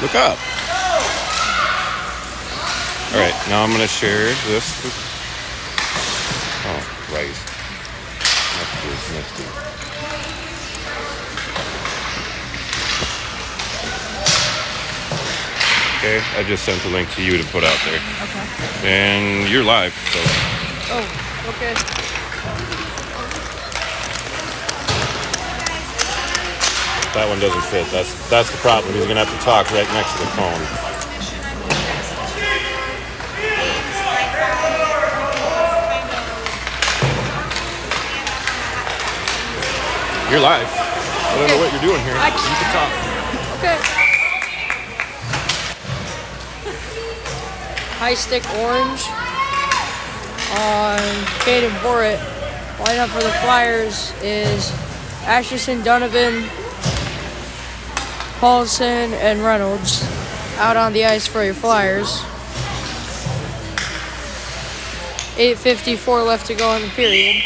Look up. All right, now I'm going to share this with... Oh, Christ. Next. Okay, I just sent the link to you to put out there. Okay. And you're live, so... Oh, okay. That one doesn't fit. That's the problem. He's going to have to talk right next to the phone. You're live. I don't know what you're doing here. You can talk. Okay. High stick orange on Caden Borrett. Lineup for the Flyers is Asherson, Donovan, Paulson, and Reynolds. Out on the ice for your Flyers. 8:54 left to go in the period.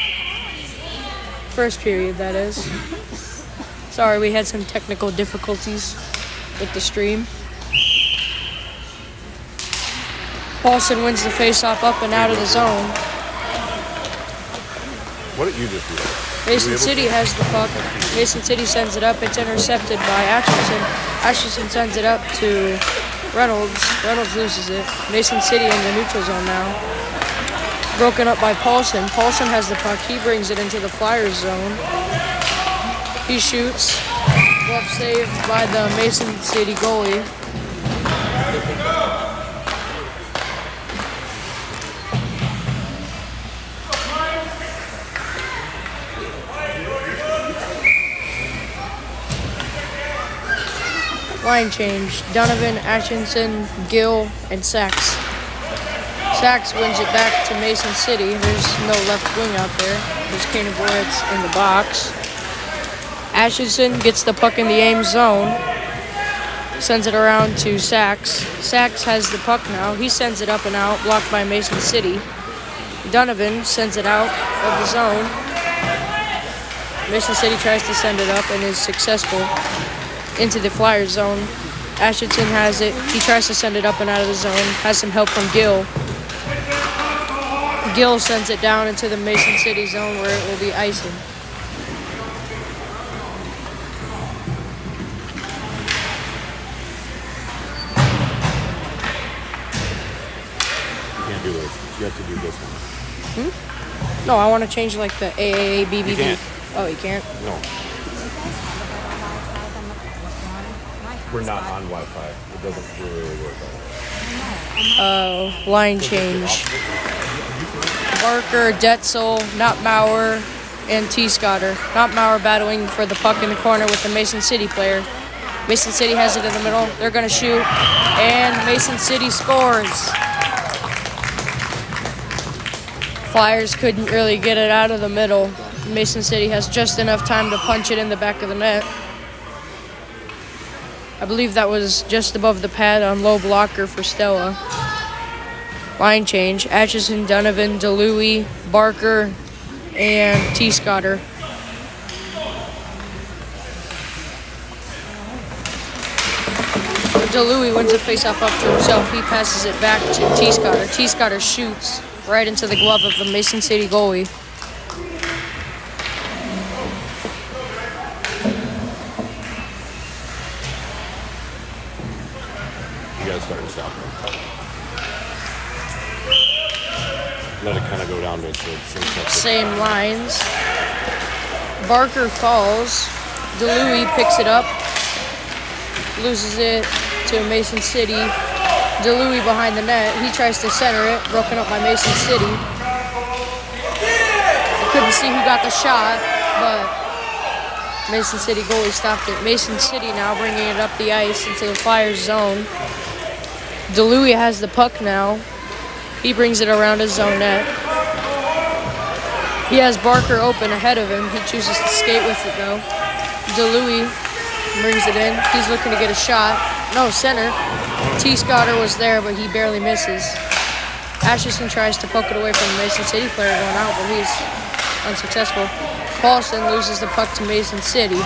First period, that is. Sorry, we had some technical difficulties with the stream. Paulson wins the faceoff up and out of the zone. What did you just do? Mason City has the puck. Mason City sends it up. It's intercepted by Atchison. Atchison sends it up to Reynolds. Reynolds loses it. Mason City in the neutral zone now. Broken up by Paulson. Paulson has the puck. He brings it into the Flyers zone. He shoots. Glove saved by the Mason City goalie. Line change. Donovan, Atchison, Gill, and Sachs. Sachs wins it back to Mason City. There's no left wing out there. There's Kanan Boretz in the box. Atchison gets the puck in the aim zone. Sends it around to Sachs. Sachs has the puck now. He sends it up and out, blocked by Mason City. Donovan sends it out of the zone. Mason City tries to send it up and is successful into the Flyers zone. Atchison has it. He tries to send it up and out of the zone. Has some help from Gill. Gill sends it down into the Mason City zone where it will be icing. You can't do this. You have to do this one. No, I want to change like the AAA, BBB. You can't. Oh, you can't? No. We're not on Wi-Fi. It doesn't really work out. Line change. Barker, Detzel, Notmauer, and T-Scotter. Notmauer battling for the puck in the corner with the Mason City player. Mason City has it in the middle. They're going to shoot, and Mason City scores. Flyers couldn't really get it out of the middle. Mason City has just enough time to punch it in the back of the net. I believe that was just above the pad on low blocker for Stella. Line change. Atchison, Donovan, DeLuey, Barker, and T-Scotter. DeLuey wins the faceoff up to himself. He passes it back to T-Scotter. T-Scotter shoots right into the glove of the Mason City goalie. You gotta start and stop. Let it kind of go down to its Same lines. Barker falls. DeLuey picks it up. Loses it to Mason City. DeLuey behind the net. He tries to center it. Broken up by Mason City. I couldn't see who got the shot, but Mason City goalie stopped it. Mason City now bringing it up the ice into the Flyers zone. DeLuey has the puck now. He brings it around his zone net. He has Barker open ahead of him. He chooses to skate with it, though. DeLuey brings it in. He's looking to get a shot. No, center. T-Scotter was there, but he barely misses. Atchison tries to poke it away from the Mason City player going out, but he's unsuccessful. Paulson loses the puck to Mason City.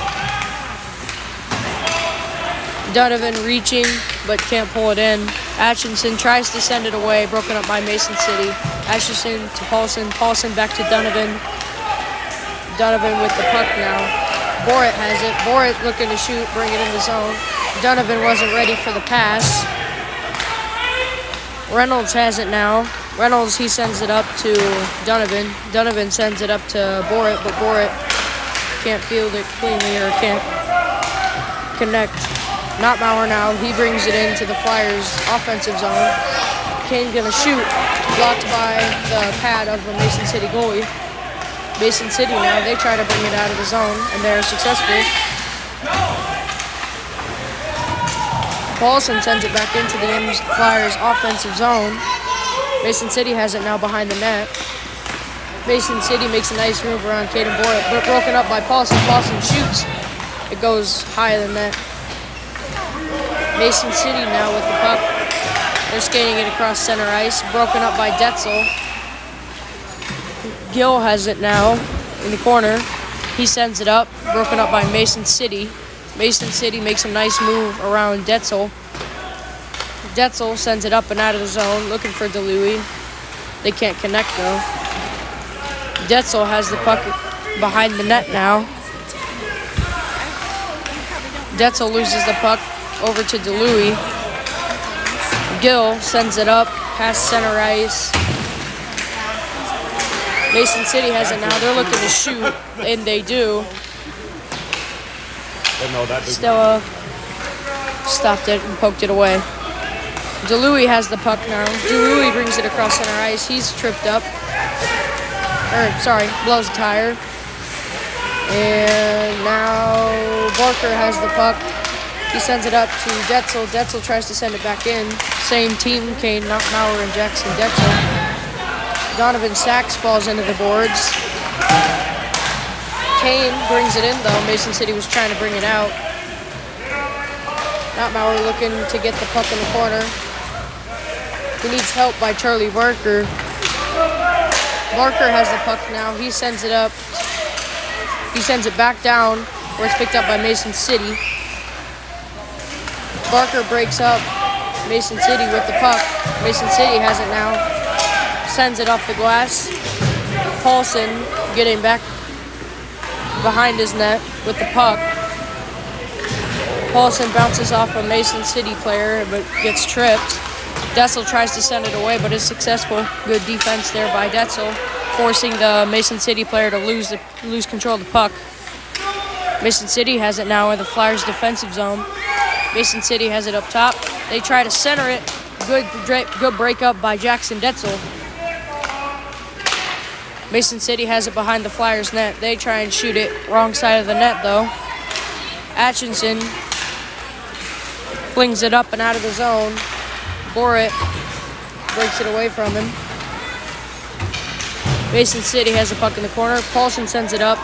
Donovan reaching, but can't pull it in. Atchison tries to send it away, broken up by Mason City. Atchison to Paulson. Paulson back to Donovan. Donovan with the puck now. Borat has it. Borat looking to shoot, bring it in the zone. Donovan wasn't ready for the pass. Reynolds has it now. Reynolds, he sends it up to Donovan. Donovan sends it up to Borat, but Borat can't field it cleanly or can't connect. Notmauer now, he brings it into the Flyers' offensive zone. Kane gonna shoot, blocked by the pad of the Mason City goalie. Mason City now, they try to bring it out of the zone, and they're successful. Paulson sends it back into the Flyers' offensive zone. Mason City has it now behind the net. Mason City makes a nice move around Caden Borat, but broken up by Paulson. Paulson shoots. It goes higher than that. Mason City now with the puck. They're skating it across center ice. Broken up by Detzel. Gill has it now in the corner. He sends it up. Broken up by Mason City. Mason City makes a nice move around Detzel. Detzel sends it up and out of the zone, looking for DeLuey. They can't connect though. Detzel has the puck behind the net now. Detzel loses the puck over to DeLuey. Gill sends it up past center ice. Mason City has it now. They're looking to shoot, and they do. Stella stopped it and poked it away. DeLuey has the puck now. DeLuey brings it across center ice. He's tripped up. Blows a tire. And now Barker has the puck. He sends it up to Detzel. Detzel tries to send it back in. Same team, Kane, Notmauer, and Jackson Detzel. Donovan Sachs falls into the boards. Kane brings it in, though. Mason City was trying to bring it out. Notmauer looking to get the puck in the corner. He needs help by Charlie Barker. Barker has the puck now. He sends it up. He sends it back down, where it's picked up by Mason City. Barker breaks up Mason City with the puck. Mason City has it now. Sends it off the glass. Paulson getting back behind his net with the puck. Paulson bounces off a Mason City player, but gets tripped. Detzel tries to send it away, but is successful. Good defense there by Detzel, forcing the Mason City player to lose control of the puck. Mason City has it now in the Flyers' defensive zone. Mason City has it up top. They try to center it. Good breakup by Jackson Detzel. Mason City has it behind the Flyers' net. They try and shoot it. Wrong side of the net, though. Atchison flings it up and out of the zone. Borat breaks it away from him. Mason City has the puck in the corner. Paulson sends it up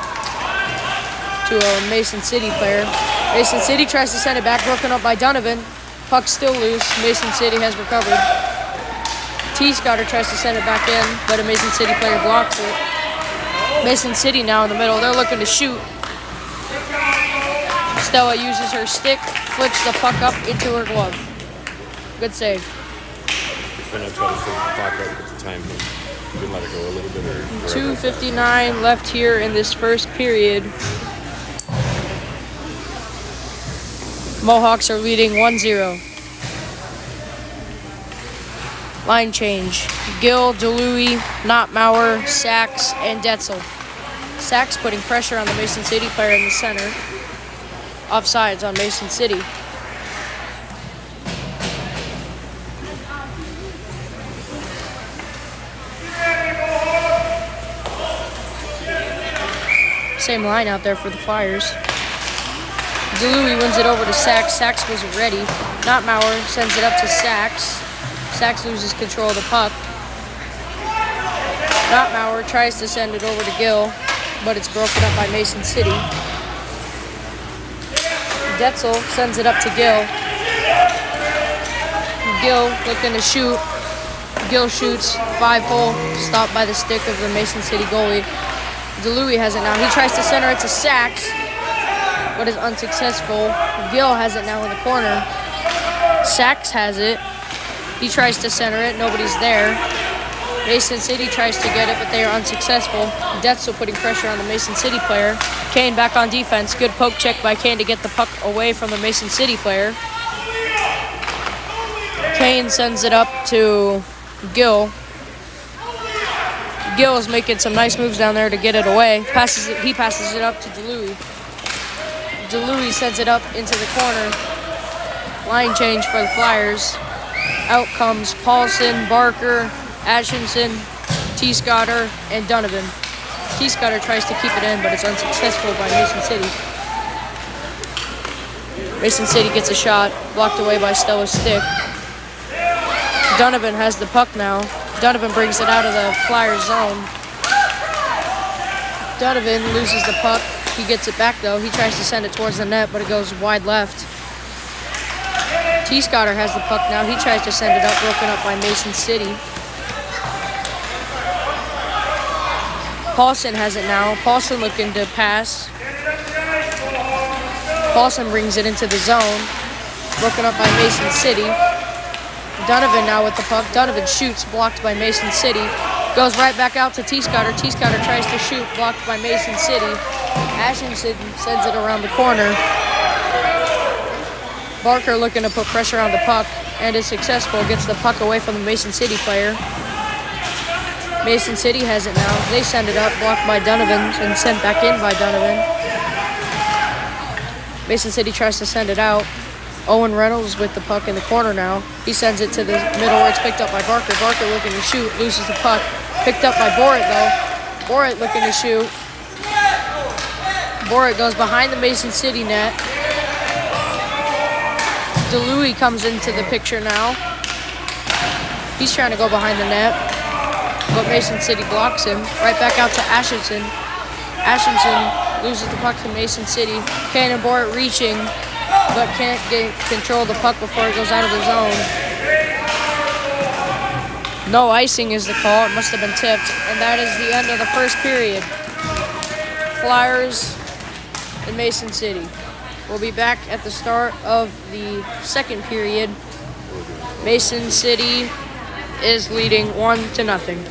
to a Mason City player. Mason City tries to send it back, broken up by Donovan. Puck still loose. Mason City has recovered. T-Scotter tries to send it back in, but a Mason City player blocks it. Mason City now in the middle. They're looking to shoot. Stella uses her stick, flips the puck up into her glove. Good save. I'm going to try to save the clock right at the time. You can let it go a little bit. Or 2:59 left here in this first period. Mohawks are leading 1-0. Line change. Gill, DeLuey, Notmauer, Sachs, and Detzel. Sachs putting pressure on the Mason City player in the center. Offsides on Mason City. Same line out there for the Flyers. DeLuey wins it over to Sachs. Sachs was ready. Notmauer sends it up to Sachs. Sachs loses control of the puck. Notmauer tries to send it over to Gill, but it's broken up by Mason City. Detzel sends it up to Gill. Gill looking to shoot. Gill shoots 5-hole, stopped by the stick of the Mason City goalie. DeLuey has it now. He tries to center it to Sachs, but is unsuccessful. Gill has it now in the corner. Sachs has it. He tries to center it. Nobody's there. Mason City tries to get it, but they are unsuccessful. Death still putting pressure on the Mason City player. Kane back on defense. Good poke check by Kane to get the puck away from the Mason City player. Kane sends it up to Gill. Gill is making some nice moves down there to get it away. He passes it up to DeLuey. DeLuey sends it up into the corner. Line change for the Flyers. Out comes Paulson, Barker, Atchison, T-Scotter, and Donovan. T-Scotter tries to keep it in, but it's unsuccessful by Mason City. Mason City gets a shot, blocked away by Stella's stick. Donovan has the puck now. Donovan brings it out of the Flyers zone. Donovan loses the puck. He gets it back though. He tries to send it towards the net, but it goes wide left. T-Scotter has the puck now. He tries to send it up, broken up by Mason City. Paulson has it now. Paulson looking to pass. Paulson brings it into the zone. Broken up by Mason City. Donovan now with the puck. Donovan shoots, blocked by Mason City. Goes right back out to T-Scotter. T-Scotter tries to shoot, blocked by Mason City. Atchison sends it around the corner. Barker looking to put pressure on the puck and is successful. Gets the puck away from the Mason City player. Mason City has it now. They send it up, blocked by Donovan and sent back in by Donovan. Mason City tries to send it out. Owen Reynolds with the puck in the corner now. He sends it to the middle where it's picked up by Barker. Barker looking to shoot, loses the puck. Picked up by Borat though. Borat looking to shoot. Borat goes behind the Mason City net. DeLuey comes into the picture now. He's trying to go behind the net, but Mason City blocks him. Right back out to Atchison. Atchison loses the puck to Mason City. Kane and Borat reaching, but can't control the puck before it goes out of the zone. No icing is the call. It must have been tipped. And that is the end of the first period. Flyers and Mason City. We'll be back at the start of the second period. Mason City is leading 1-0.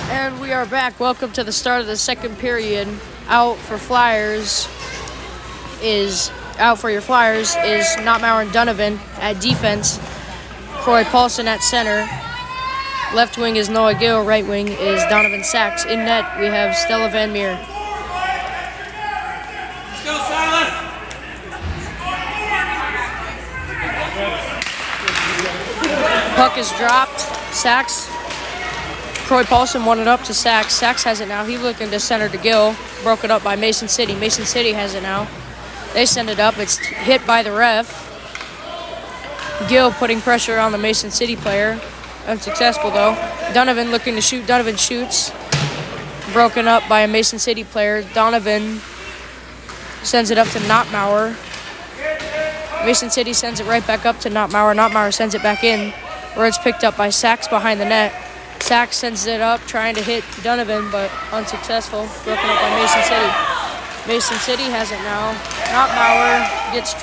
And we are back. Welcome to the start of the second period. Out for your Flyers is Notmauer and Donovan at defense. Croy Paulson at center. Left wing is Noah Gill. Right wing is Donovan Sachs. In net, we have Stella Van Meer. Let's go, Silas! Puck is dropped. Sachs. Croy Paulson won it up to Sachs. Sachs has it now. He's looking to center to Gill. Broken up by Mason City. Mason City has it now. They send it up. It's hit by the ref. Gill putting pressure on the Mason City player. Unsuccessful though. Donovan looking to shoot. Donovan shoots. Broken up by a Mason City player. Donovan sends it up to Notmauer. Mason City sends it right back up to Notmauer. Notmauer sends it back in, where it's picked up by Sachs behind the net. Sachs sends it up, trying to hit Donovan, but unsuccessful. Broken up by Mason City. Mason City has it now. Notmauer is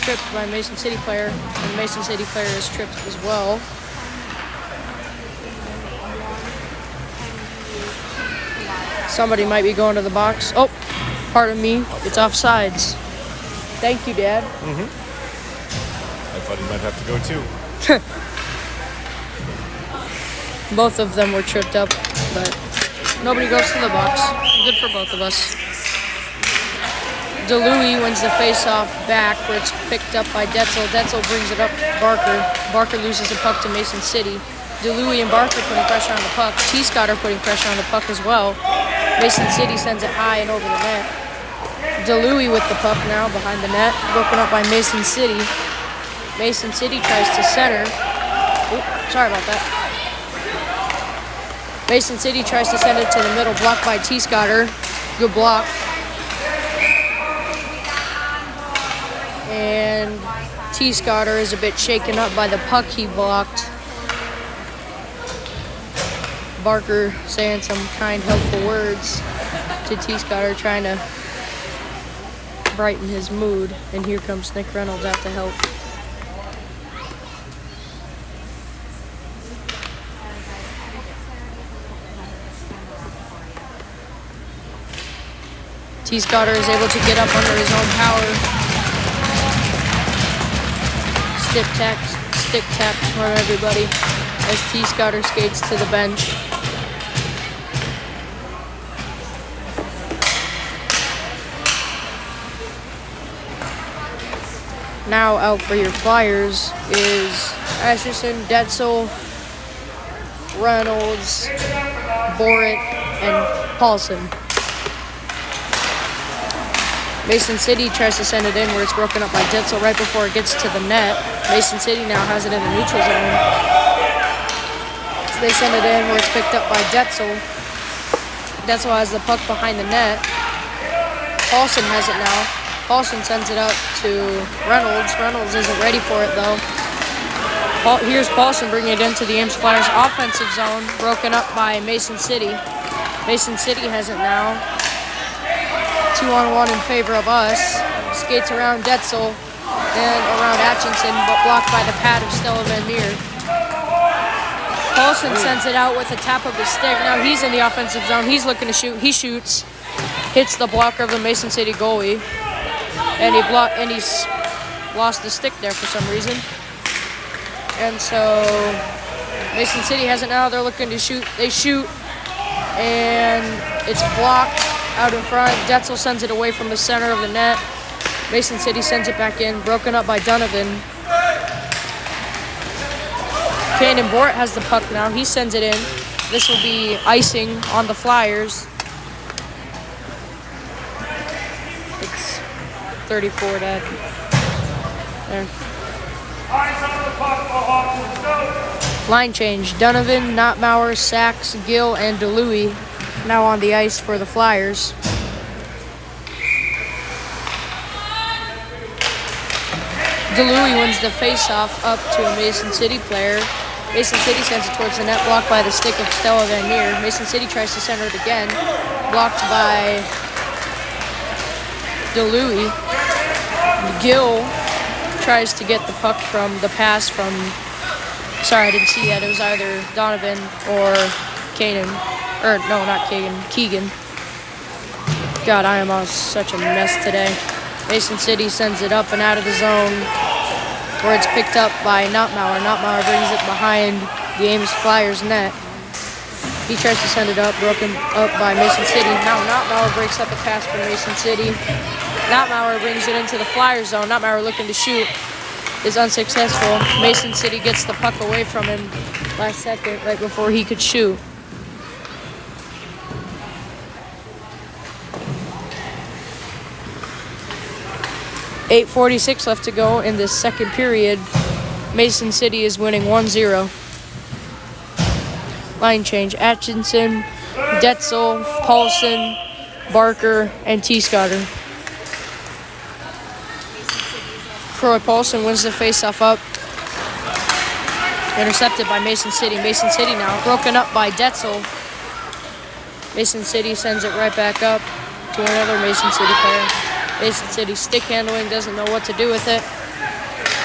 tripped by a Mason City player, and the Mason City player is tripped as well. Somebody might be going to the box. Oh, pardon me. It's offsides. Thank you, Dad. Thought he might have to go too. Both of them were tripped up, but nobody goes to the box. Good for both of us. DeLuey wins the face-off back, where it's picked up by Detzel. Detzel brings it up to Barker. Barker loses the puck to Mason City. DeLuey and Barker putting pressure on the puck. T-Scott are putting pressure on the puck as well. Mason City sends it high and over the net. DeLuey with the puck now behind the net, broken up by Mason City. Mason City tries to center. Oh, sorry about that. Mason City tries to send it to the middle, blocked by T-Scotter. Good block. And T-Scotter is a bit shaken up by the puck he blocked. Barker saying some kind, helpful words to T-Scotter, trying to brighten his mood. And here comes Nick Reynolds out to help. T-Scotter is able to get up under his own power. Stick tap for everybody as T-Scotter skates to the bench. Now out for your Flyers is Asherson, Detzel, Reynolds, Borit, and Paulson. Mason City tries to send it in, where it's broken up by Detzel right before it gets to the net. Mason City now has it in the neutral zone. So they send it in, where it's picked up by Detzel. Detzel has the puck behind the net. Paulson has it now. Paulson sends it up to Reynolds. Reynolds isn't ready for it, though. Here's Paulson bringing it into the Ames Flyers offensive zone, broken up by Mason City. Mason City has it now. 2-on-1 in favor of us. Skates around Detzel and around Atchison, but blocked by the pad of Stella Van Meer. Paulson sends it out with a tap of his stick. Now he's in the offensive zone. He's looking to shoot. He shoots. Hits the blocker of the Mason City goalie. And he's lost the stick there for some reason. And so Mason City has it now. They're looking to shoot. They shoot. And it's blocked out in front. Detzel sends it away from the center of the net. Mason City sends it back in, broken up by Donovan. Cannon Bort has the puck now. He sends it in. This will be icing on the Flyers. It's 34 to there. Line change. Donovan, Notmauer, Sachs, Gill, and DeLuey now on the ice for the Flyers. DeLuey wins the face-off up to a Mason City player. Mason City sends it towards the net, blocked by the stick of Stella Van Meer. Mason City tries to center it again, blocked by DeLuey. Gill tries to get the puck from the pass from, sorry, I didn't see that. It was either Donovan or Kanan. Or, no, not Kagan. Keegan. God, I am on such a mess today. Mason City sends it up and out of the zone, where it's picked up by Notmauer. Notmauer brings it behind the Ames Flyers net. He tries to send it up, broken up by Mason City. Now Notmauer breaks up a pass from Mason City. Notmauer brings it into the Flyers zone. Notmauer looking to shoot is unsuccessful. Mason City gets the puck away from him last second, right before he could shoot. .46 left to go in this second period. Mason City is winning 1-0. Line change. Atchison, Detzel, Paulson, Barker, and T-Scotter. Troy Paulson wins the faceoff up. Intercepted by Mason City. Mason City now broken up by Detzel. Mason City sends it right back up to another Mason City player. Mason City stick handling, doesn't know what to do with it.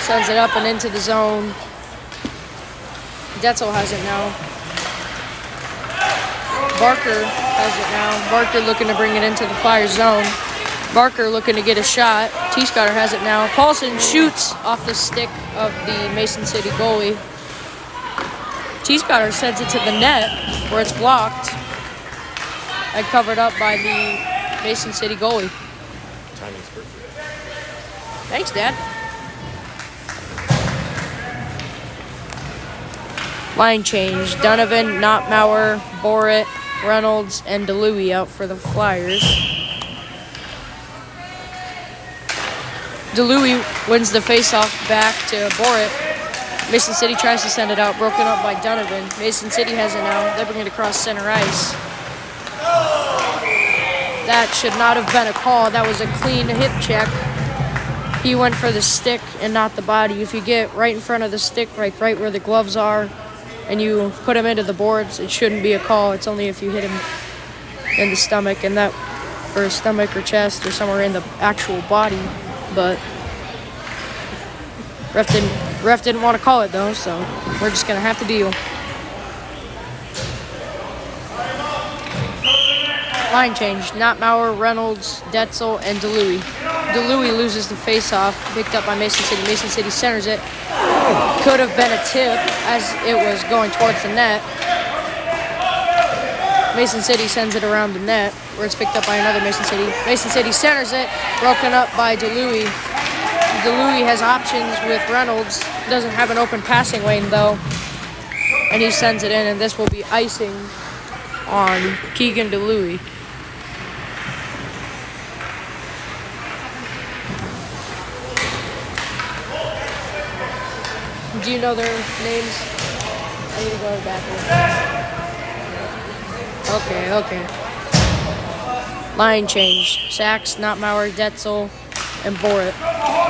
Sends it up and into the zone. Detzel has it now. Barker has it now. Barker looking to bring it into the Flyers zone. Barker looking to get a shot. T-Scotter has it now. Paulson shoots off the stick of the Mason City goalie. T-Scotter sends it to the net where it's blocked and covered up by the Mason City goalie. Timing's perfect. Thanks, Dad. Line change. Donovan, Notmauer, Borit, Reynolds, and DeLuey out for the Flyers. DeLuey wins the faceoff back to Borit. Mason City tries to send it out, broken up by Donovan. Mason City has it now. They bring it across center ice. That should not have been a call. That was a clean hip check. He went for the stick and not the body. If you get right in front of the stick, right where the gloves are, and you put him into the boards, it shouldn't be a call. It's only if you hit him in the stomach and that, or stomach or chest or somewhere in the actual body. But ref didn't want to call it though, so we're just gonna have to deal. Line change. Notmauer, Reynolds, Detzel, and DeLuey. DeLuey loses the face-off, picked up by Mason City. Mason City centers it. Could have been a tip as it was going towards the net. Mason City sends it around the net where it's picked up by another Mason City. Mason City centers it, broken up by DeLuey. DeLuey has options with Reynolds. Doesn't have an open passing lane though. And he sends it in, and this will be icing on Keegan DeLuey. Do you know their names? I need to go to the bathroom. Okay. Line change. Sachs, Notmauer, Detzel, and Borit.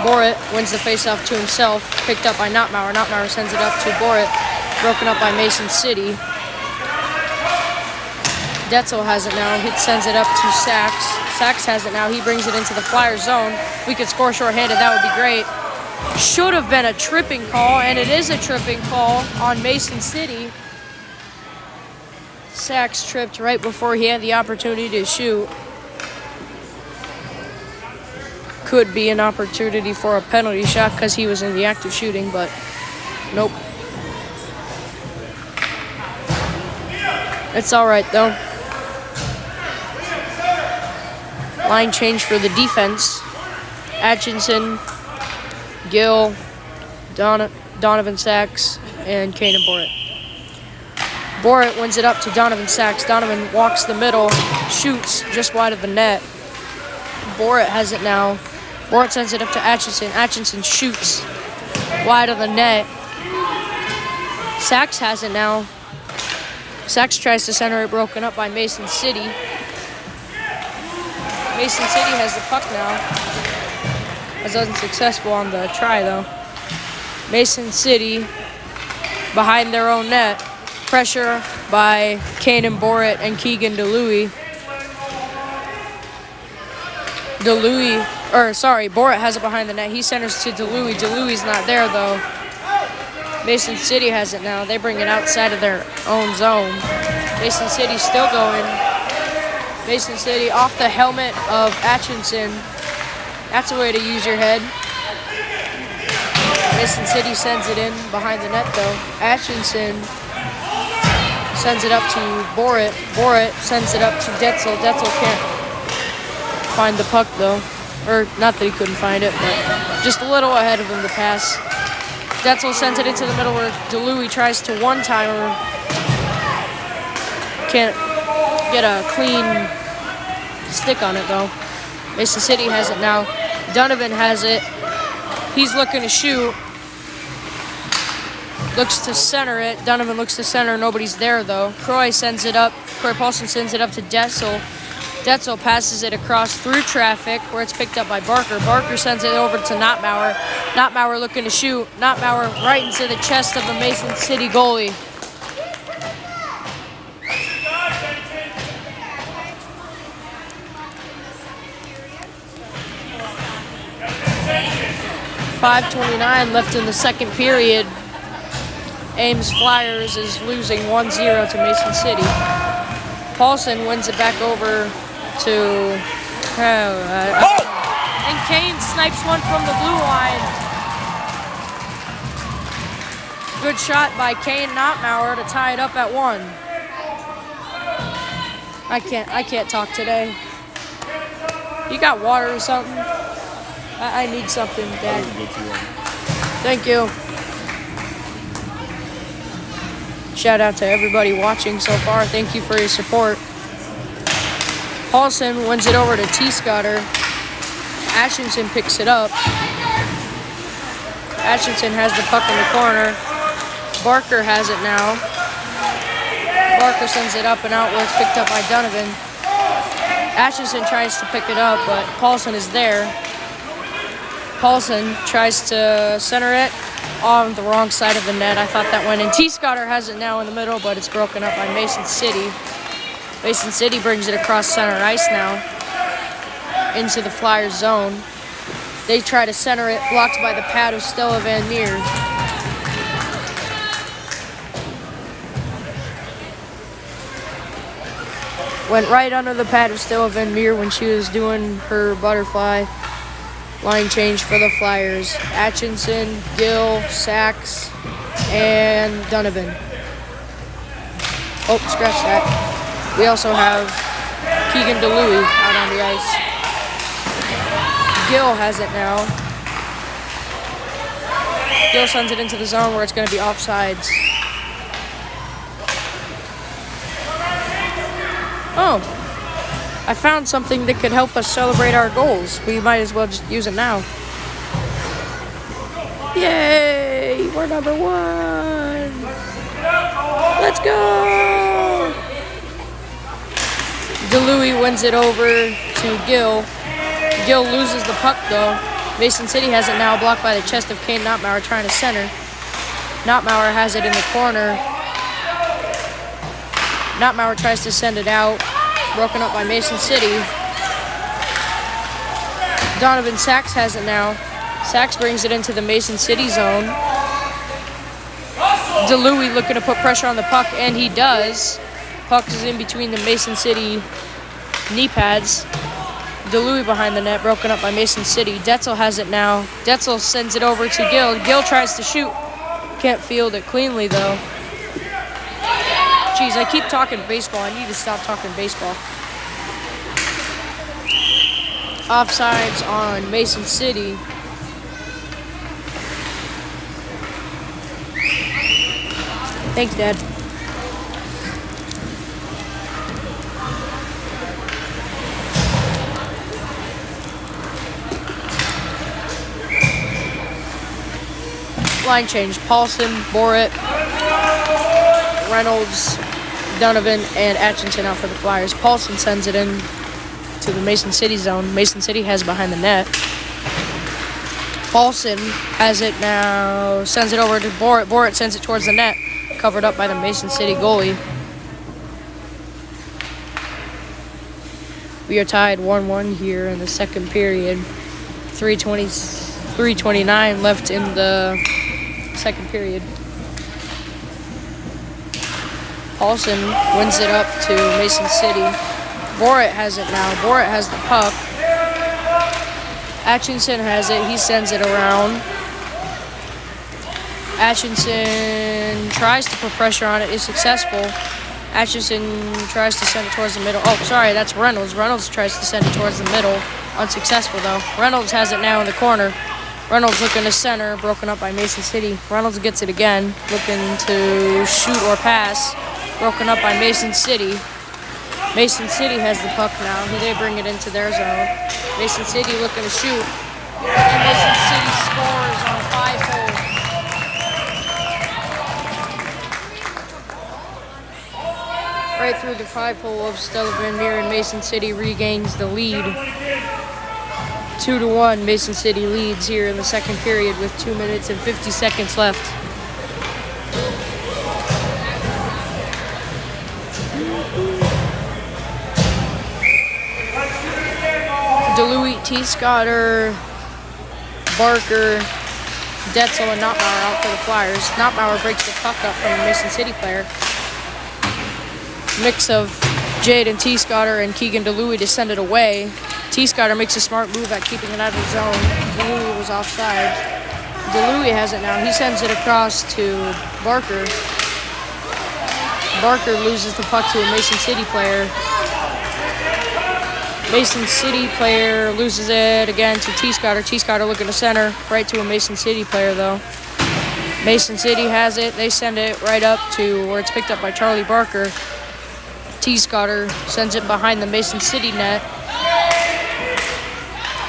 Borit wins the faceoff to himself, picked up by Notmauer. Notmauer sends it up to Borit, broken up by Mason City. Detzel has it now. He sends it up to Sachs. Sachs has it now. He brings it into the Flyer zone. If we could score shorthanded, that would be great. Should have been a tripping call, and it is a tripping call on Mason City. Sachs tripped right before he had the opportunity to shoot. Could be an opportunity for a penalty shot because he was in the act of shooting, but nope. It's all right, though. Line change for the defense. Atchison, Gill, Donovan Sachs, and Kanan Borit. Borit wins it up to Donovan Sachs. Donovan walks the middle, shoots just wide of the net. Borit has it now. Borit sends it up to Atchison. Atchison shoots wide of the net. Sachs has it now. Sachs tries to center it, broken up by Mason City. Mason City has the puck now. Was unsuccessful on the try though. Mason City behind their own net. Pressure by Kanan Borit and Keegan DeLuey. Borit has it behind the net. He centers to DeLuey. DeLuey's not there though. Mason City has it now. They bring it outside of their own zone. Mason City still going. Mason City off the helmet of Atchison. That's a way to use your head. Mason City sends it in behind the net though. Atchison sends it up to Borit. Borit sends it up to Detzel. Detzel can't find the puck though. Or not that he couldn't find it, but just a little ahead of him to pass. Detzel sends it into the middle where DeLuey tries to one-timer. Can't get a clean stick on it though. Mason City has it now. Donovan has it. He's looking to shoot. Looks to center it. Donovan looks to center. Nobody's there though. Croy sends it up. Croy Paulson sends it up to Detzel. Detzel passes it across through traffic where it's picked up by Barker. Barker sends it over to Notmauer. Notmauer looking to shoot. Notmauer right into the chest of the Mason City goalie. .5:29 left in the second period. Ames Flyers is losing 1-0 to Mason City. Paulson wins it back over to And Kane snipes one from the blue line. Good shot by Kane Notmauer to tie it up at 1. I can't talk today. You got water or something? I need something, Dad. Thank you. Shout out to everybody watching so far. Thank you for your support. Paulson wins it over to T-Scotter. Atchison picks it up. Atchison has the puck in the corner. Barker has it now. Barker sends it up and out where it's picked up by Donovan. Atchison tries to pick it up, but Paulson is there. Paulson tries to center it on the wrong side of the net. I thought that went in. T-Scotter has it now in the middle, but it's broken up by Mason City. Mason City brings it across center ice now into the Flyers zone. They try to center it, blocked by the pad of Stella Van Meer. Went right under the pad of Stella Van Meer when she was doing her butterfly. Line change for the Flyers. Atchison, Gill, Sachs, and Donovan. Oh, scratch that. We also have Keegan DeLuey out on the ice. Gill has it now. Gill sends it into the zone where it's going to be offsides. Oh, I found something that could help us celebrate our goals. We might as well just use it now. Yay! We're number 1. Let's go! DeLuey wins it over to Gill. Gill loses the puck though. Mason City has it now, blocked by the chest of Kane Notmauer trying to center. Notmauer has it in the corner. Notmauer tries to send it out. Broken up by Mason City. Donovan Sachs has it now. Sachs brings it into the Mason City zone. DeLuey looking to put pressure on the puck, and he does. Puck is in between the Mason City knee pads. DeLuey behind the net, broken up by Mason City. Detzel has it now. Detzel sends it over to Gill. Gill tries to shoot. Can't field it cleanly, though. Jeez, I keep talking baseball. I need to stop talking baseball. Offsides on Mason City. Thanks, Dad. Line change. Paulson, Borat, Reynolds, Donovan, and Atchison out for the Flyers. Paulson sends it in to the Mason City zone. Mason City has it behind the net. Paulson has it now, sends it over to Borat. Borat sends it towards the net, covered up by the Mason City goalie. We are tied 1-1 here in the second period. 3:29 left in the second period. Paulson wins it up to Mason City. Borat has it now. Borat has the puck. Atchison has it. He sends it around. Atchison tries to put pressure on it. Is successful. Atchison tries to send it towards the middle. Oh, sorry, that's Reynolds. Reynolds tries to send it towards the middle. Unsuccessful, though. Reynolds has it now in the corner. Reynolds looking to center. Broken up by Mason City. Reynolds gets it again. Looking to shoot or pass. Broken up by Mason City. Mason City has the puck now. They bring it into their zone. Mason City looking to shoot. And Mason City scores on 5-hole. Right through the 5-hole of Stella Van Meer, and Mason City regains the lead. 2-1, Mason City leads here in the second period with 2 minutes and 50 seconds left. DeLuey, T-Scotter, Barker, Detzel, and Notmauer out for the Flyers. Notmauer breaks the puck up from a Mason City player. Mix of Jade and T-Scotter and Keegan DeLuey to send it away. T-Scotter makes a smart move at keeping it out of the zone. DeLuey was offside. DeLuey has it now. He sends it across to Barker. Barker loses the puck to a Mason City player. Mason City player loses it again to T-Scotter. T-Scotter looking to center. Right to a Mason City player, though. Mason City has it. They send it right up to where it's picked up by Charlie Barker. T-Scotter sends it behind the Mason City net.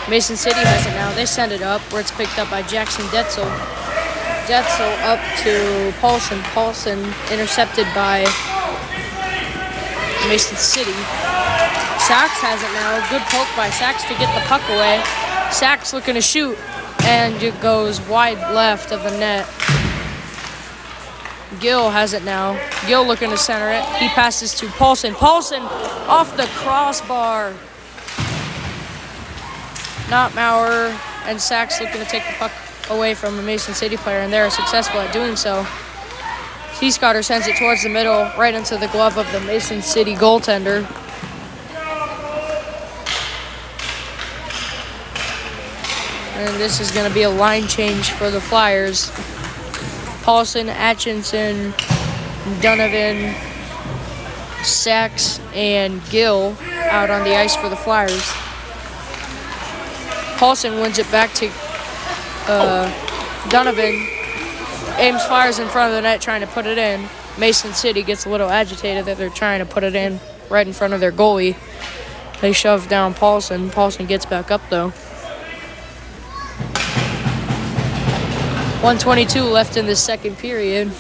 Mason City has it now. They send it up where it's picked up by Jackson Detzel. Detzel up to Paulson. Paulson intercepted by Mason City. Sachs has it now. Good poke by Sachs to get the puck away. Sachs looking to shoot, and it goes wide left of the net. Gill has it now. Gill looking to center it. He passes to Paulson. Paulson off the crossbar. Not Maurer and Sachs looking to take the puck away from a Mason City player, and they're successful at doing so. T-Scotter sends it towards the middle, right into the glove of the Mason City goaltender. And this is going to be a line change for the Flyers. Paulson, Atchison, Donovan, Sachs, and Gill out on the ice for the Flyers. Paulson wins it back to Donovan. Aims, fires in front of the net, trying to put it in. Mason City gets a little agitated that they're trying to put it in right in front of their goalie. They shove down Paulson. Paulson gets back up, though. 1:22 left in the second period.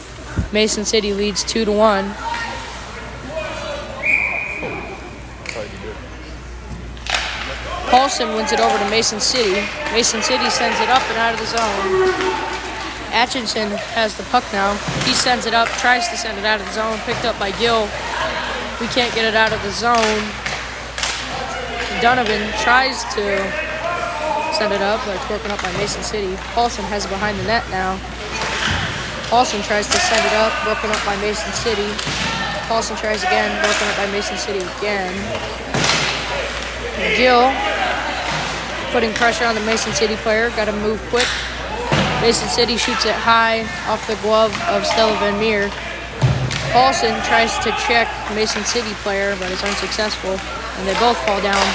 Mason City leads 2-1. Paulson wins it over to Mason City. Mason City sends it up and out of the zone. Atchison has the puck now. He sends it up, tries to send it out of the zone. Picked up by Gill. We can't get it out of the zone. Donovan tries to send it up, but it's broken up by Mason City. Paulson has it behind the net now. Paulson tries to send it up, broken up by Mason City. Paulson tries again, broken up by Mason City again. Gill putting pressure on the Mason City player. Got to move quick. Mason City shoots it high off the glove of Stella Van Meer. Paulson tries to check Mason City player, but is unsuccessful, and they both fall down.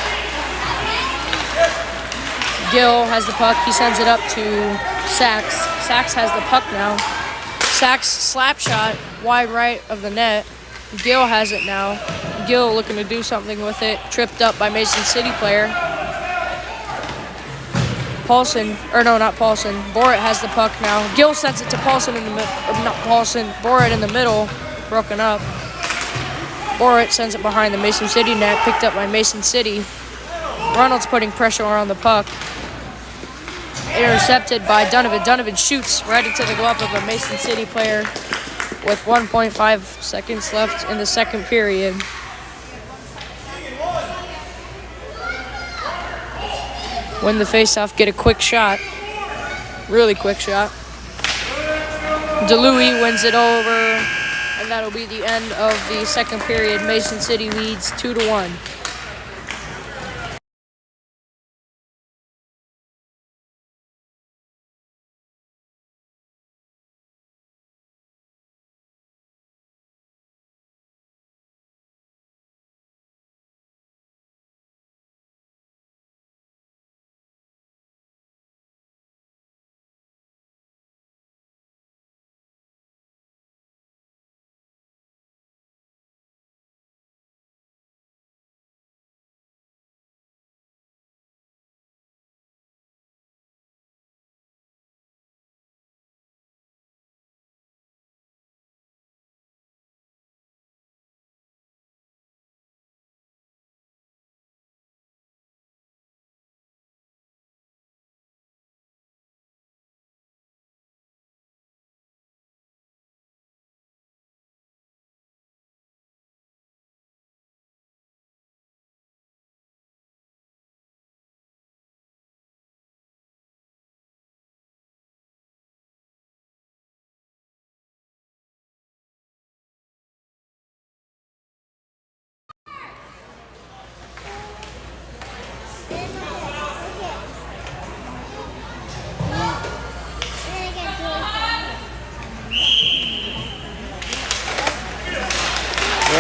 Gill has the puck. He sends it up to Sachs. Sachs has the puck now. Sachs slap shot wide right of the net. Gill has it now. Gill looking to do something with it. Tripped up by Mason City player. Paulson, or no, not Paulson. Borat has the puck now. Gill sends it to Paulson in the middle. Not Paulson. Borat in the middle. Broken up. Borat sends it behind the Mason City net. Picked up by Mason City. Reynolds putting pressure on the puck. Intercepted by Donovan. Donovan shoots right into the glove of a Mason City player with 1.5 seconds left in the second period. Win the faceoff, get a quick shot. Really quick shot. DeLuey wins it over, and that'll be the end of the second period. Mason City leads 2-1.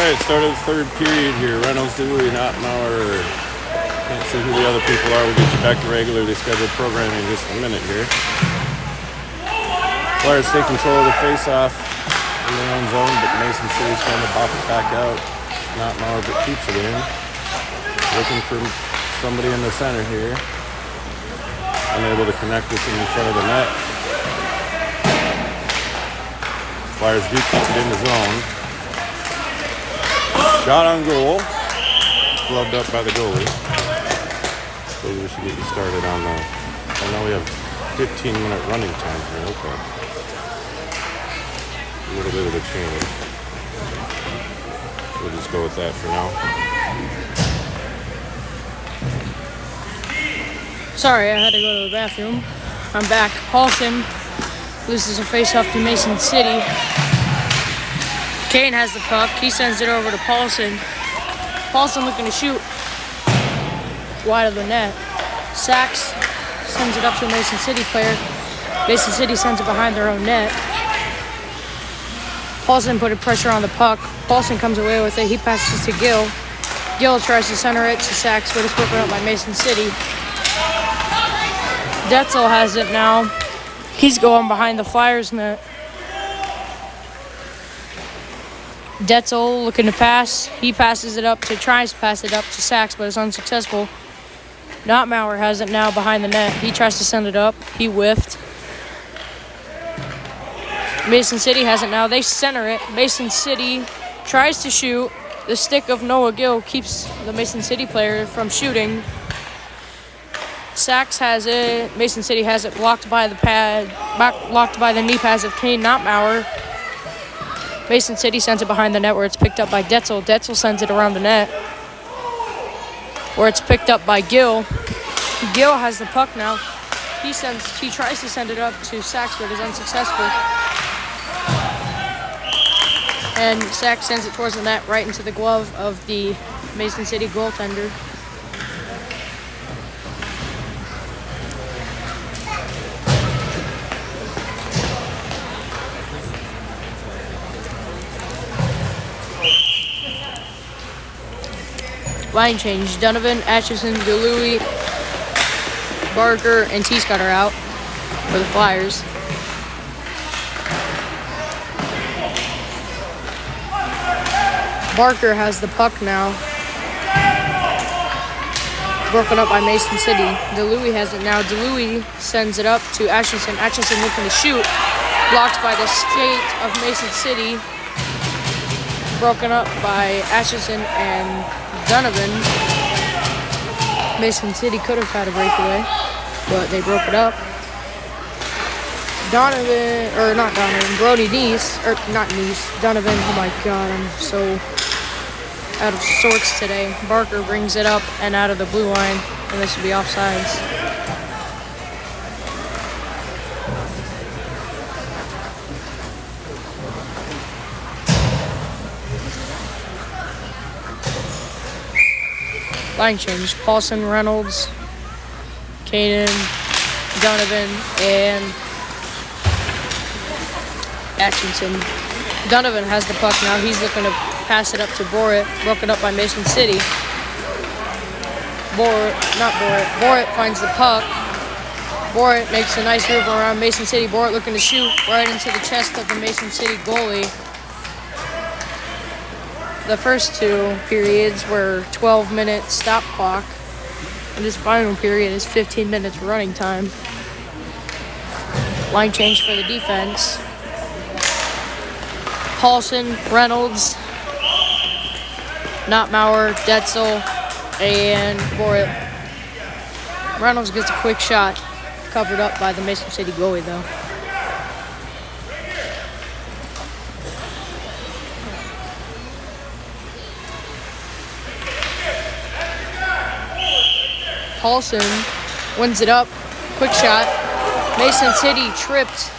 Alright, start of the third period here. Reynolds, Dewey, Nottenauer. Can't see who the other people are. We'll get you back to regularly scheduled programming in just a minute here. Flyers take control of the face-off in their own zone, but Mason City's trying to bop it back out. Nottenauer but keeps it in. Looking for somebody in the center here. Unable to connect with him in front of the net. Flyers do keep it in the zone. Shot on goal. Gloved up by the goalie. So we should get you started on the... Oh, now we have 15-minute running time here. Okay. A little bit of a change. We'll just go with that for now. Sorry, I had to go to the bathroom. I'm back. Paulson loses a face-off to Mason City. Kane has the puck. He sends it over to Paulson. Paulson looking to shoot wide of the net. Sachs sends it up to a Mason City player. Mason City sends it behind their own net. Paulson put pressure on the puck. Paulson comes away with it. He passes to Gill. Gill tries to center it to Sachs, but it's broken up by Mason City. Detzel has it now. He's going behind the Flyers net. Detzel looking to pass. He passes it up tries to pass it up to Sachs, but it's unsuccessful. Nottenauer has it now behind the net. He tries to send it up. He whiffed. Mason City has it now. They center it. Mason City tries to shoot. The stick of Noah Gill keeps the Mason City player from shooting. Sachs has it. Mason City has it blocked by the knee pads of Kane Nottenauer. Mason City sends it behind the net where it's picked up by Detzel. Detzel sends it around the net where it's picked up by Gill. Gill has the puck now. He tries to send it up to Sachs, but is unsuccessful. And Sachs sends it towards the net right into the glove of the Mason City goaltender. Line change. Donovan, Atchison, DeLuey, Barker, and T-Scott are out for the Flyers. Barker has the puck now. Broken up by Mason City. DeLuey has it now. DeLuey sends it up to Atchison. Atchison looking to shoot. Blocked by the skate of Mason City. Broken up by Atchison and Donovan. Mason City could have had a breakaway, but they broke it up. Brody Neese, Donovan, oh my god, I'm so out of sorts today. Barker brings it up and out of the blue line, and this would be offsides. Line change. Paulson, Reynolds, Kaden, Donovan, and Atchison. Donovan has the puck now. He's looking to pass it up to Borit. Broken up by Mason City. Borit finds the puck. Borit makes a nice move around Mason City. Borit looking to shoot right into the chest of the Mason City goalie. The first two periods were 12-minute stop clock, and this final period is 15 minutes running time. Line change for the defense. Paulson, Reynolds, Nottenauer, Detzel, and Borit. Reynolds gets a quick shot, covered up by the Mason City goalie though. Paulson wins it up. Quick shot. Mason City tripped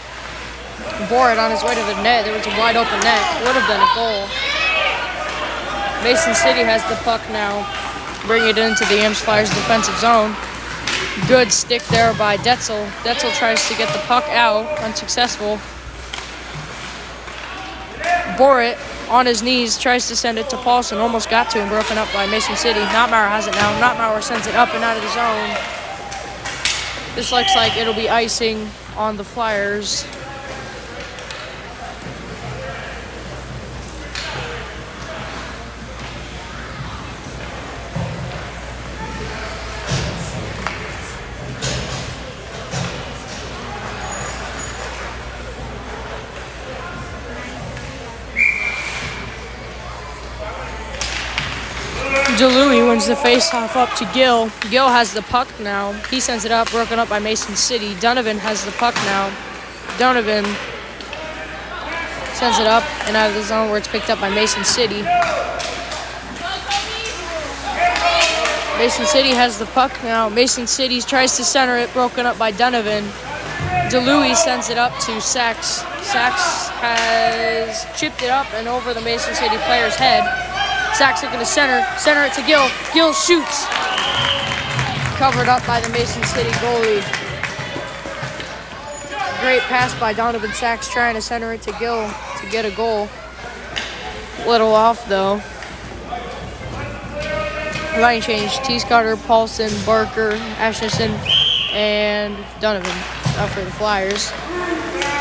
Borit on his way to the net. There was a wide open net. Would have been a goal. Mason City has the puck now. Bring it into the Ames Flyers defensive zone. Good stick there by Detzel. Detzel tries to get the puck out. Unsuccessful. Borit on his knees, tries to send it to Paulson. Almost got to him, broken up by Mason City. Notmauer has it now. Notmauer sends it up and out of the zone. This looks like it'll be icing on the Flyers. DeLuey wins the faceoff up to Gill. Gill has the puck now. He sends it up, broken up by Mason City. Donovan has the puck now. Donovan sends it up and out of the zone where it's picked up by Mason City. Mason City has the puck now. Mason City tries to center it, broken up by Donovan. DeLuey sends it up to Sachs. Sachs has chipped it up and over the Mason City player's head. Sachs looking to center it to Gill. Gill shoots. Covered up by the Mason City goalie. Great pass by Donovan Sachs trying to center it to Gill to get a goal. Little off though. Line change. T-Scotter, Paulson, Barker, Ashton, and Donovan out for the Flyers.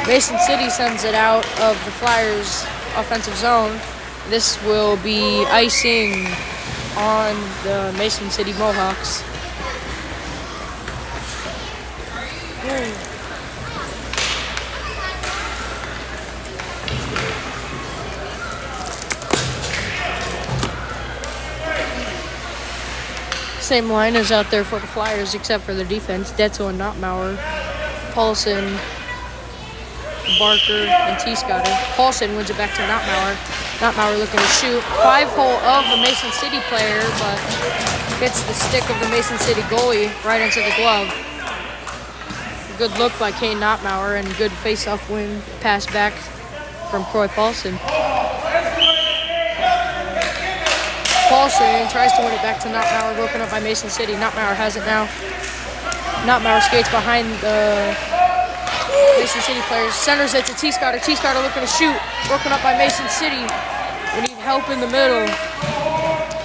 Mason City sends it out of the Flyers' offensive zone. This will be icing on the Mason City Mohawks. Same line is out there for the Flyers except for their defense. Detzel and Notmauer, Paulson, Barker, and T-Scotter. Paulson wins it back to Notmauer. Notmauer looking to shoot. 5-hole of the Mason City player, but hits the stick of the Mason City goalie right into the glove. Good look by Kane Notmauer and good face-off win pass back from Troy Paulson. Paulson tries to win it back to Notmauer, broken up by Mason City. Notmauer has it now. Notmauer skates behind the Mason City players, centers it to T-Scotter. T-Scotter looking to shoot, broken up by Mason City. We need help in the middle.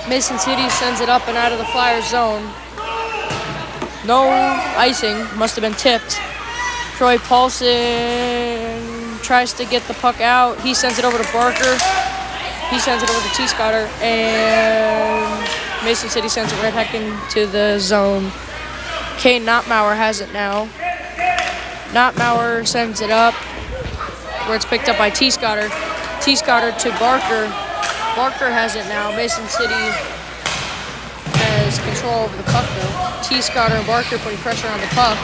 Mason City sends it up and out of the Flyers zone. No icing, must have been tipped. Troy Paulson tries to get the puck out. He sends it over to Barker. He sends it over to T-Scotter, and Mason City sends it right back into the zone. Kane Notmauer has it now. Notmauer sends it up where it's picked up by T-Scotter. T-Scotter to Barker. Barker has it now. Mason City has control over the puck though. T-Scotter and Barker putting pressure on the puck.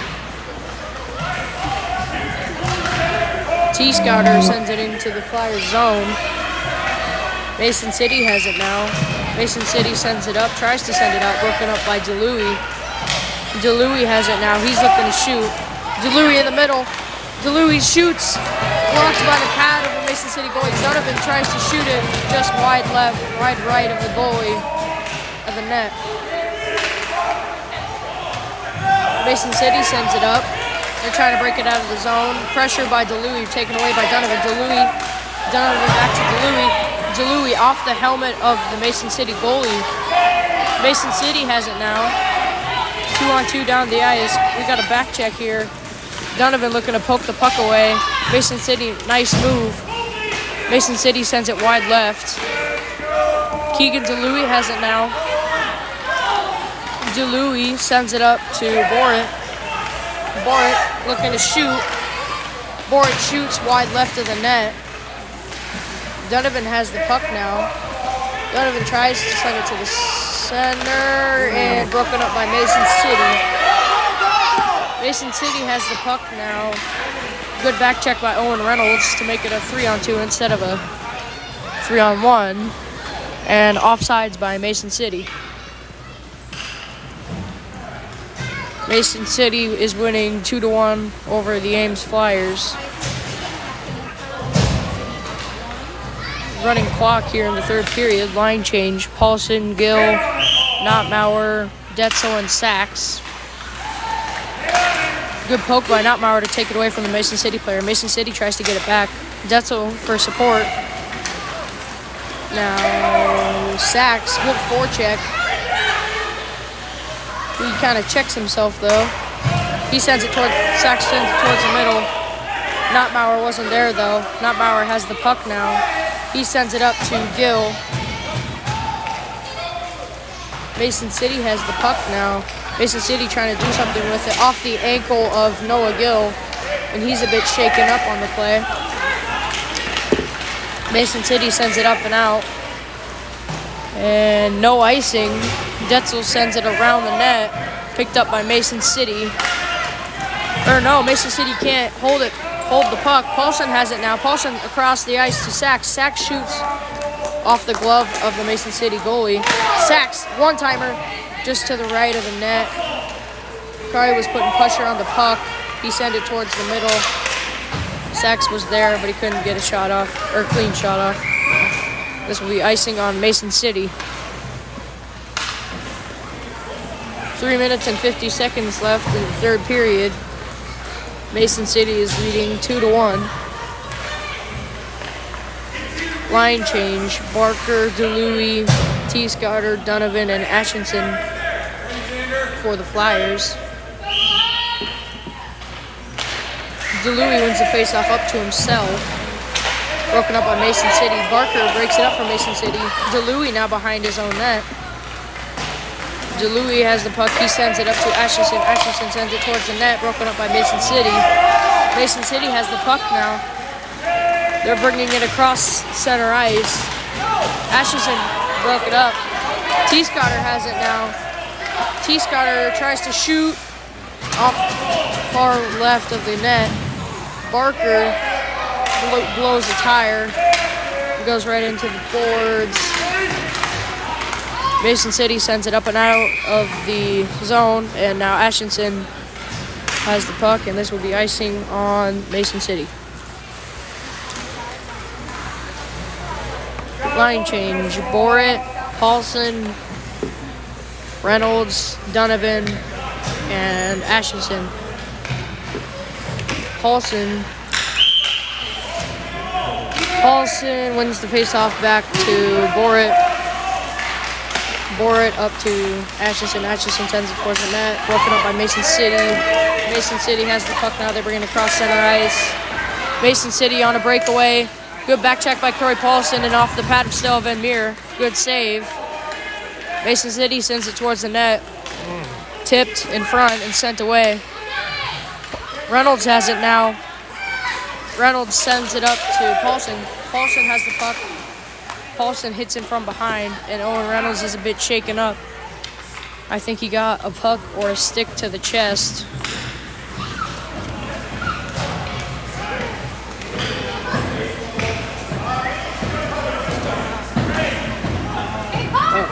T-Scotter sends it into the Flyers zone. Mason City has it now. Mason City sends it up, tries to send it out, broken up by DeLuey. DeLuey has it now. He's looking to shoot. DeLuey in the middle. DeLuey shoots. Blocked by the pad of the Mason City goalie. Donovan tries to shoot it just wide left, wide right of the goalie of the net. Mason City sends it up. They're trying to break it out of the zone. Pressure by DeLuey, taken away by Donovan. Donovan back to DeLuey. DeLuey off the helmet of the Mason City goalie. Mason City has it now. 2-on-2 down the ice. We got a back check here. Donovan looking to poke the puck away. Mason City, nice move. Mason City sends it wide left. Keegan DeLuey has it now. DeLuey sends it up to Borit. Borit looking to shoot. Borit shoots wide left of the net. Donovan has the puck now. Donovan tries to send it to the center and broken up by Mason City. Mason City has the puck now. Good back check by Owen Reynolds to make it a 3-on-2 instead of a 3-on-1. And offsides by Mason City. Mason City is winning 2-1 over the Ames Flyers. Running clock here in the third period. Line change. Paulson, Gill, Notmauer, Detzel, and Sachs. Good poke by Notmauer to take it away from the Mason City player. Mason City tries to get it back. Detzel for support. Now, Sachs, good forecheck. He kind of checks himself, though. Sachs sends it towards the middle. Nottmauer wasn't there, though. Nottmauer has the puck now. He sends it up to Gill. Mason City has the puck now. Mason City trying to do something with it off the ankle of Noah Gill, and he's a bit shaken up on the play. Mason City sends it up and out, and no icing. Detzel sends it around the net, picked up by Mason City. Or no, Mason City can't hold the puck. Paulson has it now. Paulson across the ice to Sachs. Sachs shoots off the glove of the Mason City goalie. Sachs, one-timer, just to the right of the net. Curry was putting pressure on the puck. He sent it towards the middle. Sachs was there, but he couldn't get a shot off, or a clean shot off. This will be icing on Mason City. 3 minutes and 50 seconds left in the third period. Mason City is leading 2-1. Line change, Barker, DeLuey, T. Scotter, Donovan, and Ashenson for the Flyers. DeLuey wins the faceoff up to himself. Broken up by Mason City. Barker breaks it up for Mason City. DeLuey now behind his own net. DeLuey has the puck. He sends it up to Ashenson. Ashenson sends it towards the net. Broken up by Mason City. Mason City has the puck now. They're bringing it across center ice. Ashenson broke it up. T. Scotter has it now. T. Scotter tries to shoot off far left of the net. Barker blows a tire. It goes right into the boards. Mason City sends it up and out of the zone, and now Ashenson has the puck, and this will be icing on Mason City. Line change, Borat, Paulson, Reynolds, Donovan, and Ashenson. Paulson wins the faceoff back to Borat. Borat up to Ashenson. Ashenson sends it towards the net. Broken up by Mason City. Mason City has the puck now. They're bringing it across center ice. Mason City on a breakaway. Good back check by Corey Paulson and off the pad of Stella Van Meer. Good save. Mason City sends it towards the net. Tipped in front and sent away. Reynolds has it now. Reynolds sends it up to Paulson. Paulson has the puck. Paulson hits him from behind, and Owen Reynolds is a bit shaken up. I think he got a puck or a stick to the chest. Oh.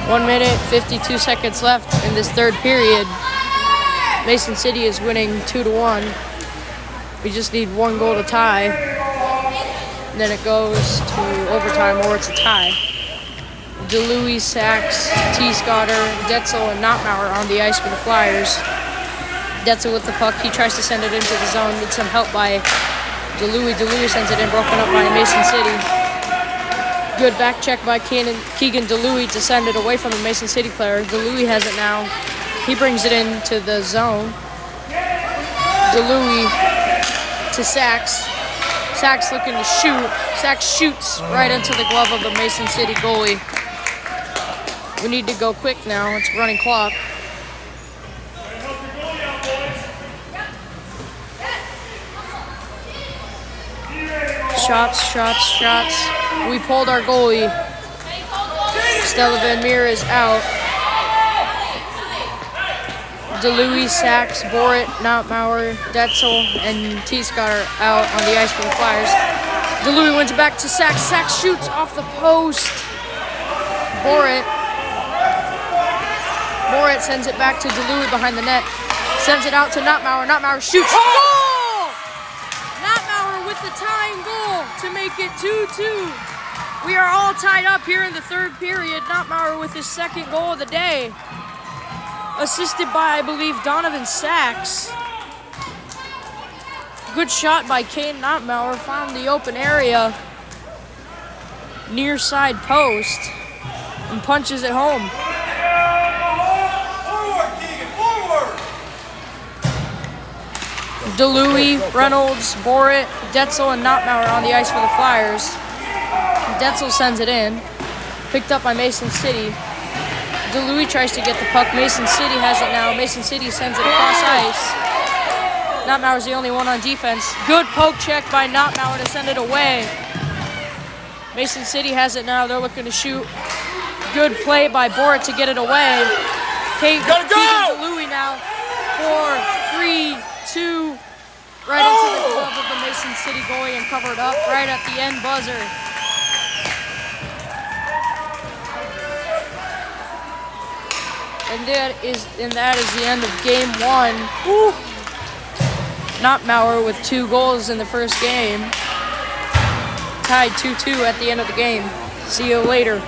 1 minute, 52 seconds left in this third period. Mason City is winning 2-1. We just need one goal to tie. And then it goes to overtime or it's a tie. DeLuey, Sachs, T. Scotter, Detzel, and Nottmauer on the ice for the Flyers. Detzel with the puck. He tries to send it into the zone. Needs some help by DeLuey. DeLuey sends it in, broken up by Mason City. Good back check by Keegan DeLuey to send it away from the Mason City player. DeLuey has it now. He brings it into the zone. DeLuey to Sachs. Sachs looking to shoot. Sachs shoots right into the glove of the Mason City goalie. We need to go quick now. It's a running clock. Shots. We pulled our goalie. Stella Van Meer is out. DeLuey, Sachs, Borat, Nottmauer, Detzel, and T. Scotter out on the ice for the Flyers. DeLuey wins it back to Sachs. Sachs shoots off the post. Borat sends it back to DeLuey behind the net. Sends it out to Nottmauer. Nottmauer shoots. Goal! Nottmauer with the tying goal to make it 2-2. We are all tied up here in the third period. Nottmauer with his second goal of the day. Assisted by, I believe, Donovan Sachs. Good shot by Kane Notmauer. Found the open area. Near side post. And punches it home. DeLuey, Reynolds, Borit, Detzel, and Notmauer on the ice for the Flyers. Detzel sends it in. Picked up by Mason City. DeLuey tries to get the puck. Mason City has it now. Mason City sends it across ice. Notmauer's the only one on defense. Good poke check by Notmauer to send it away. Mason City has it now. They're looking to shoot. Good play by Borit to get it away. Keegan DeLuey now. 4, 3, 2. Right into the glove of the Mason City goalie and covered up right at the end buzzer. And that is the end of game 1. Woo. Notmauer with 2 goals in the first game. Tied 2-2 at the end of the game. See you later.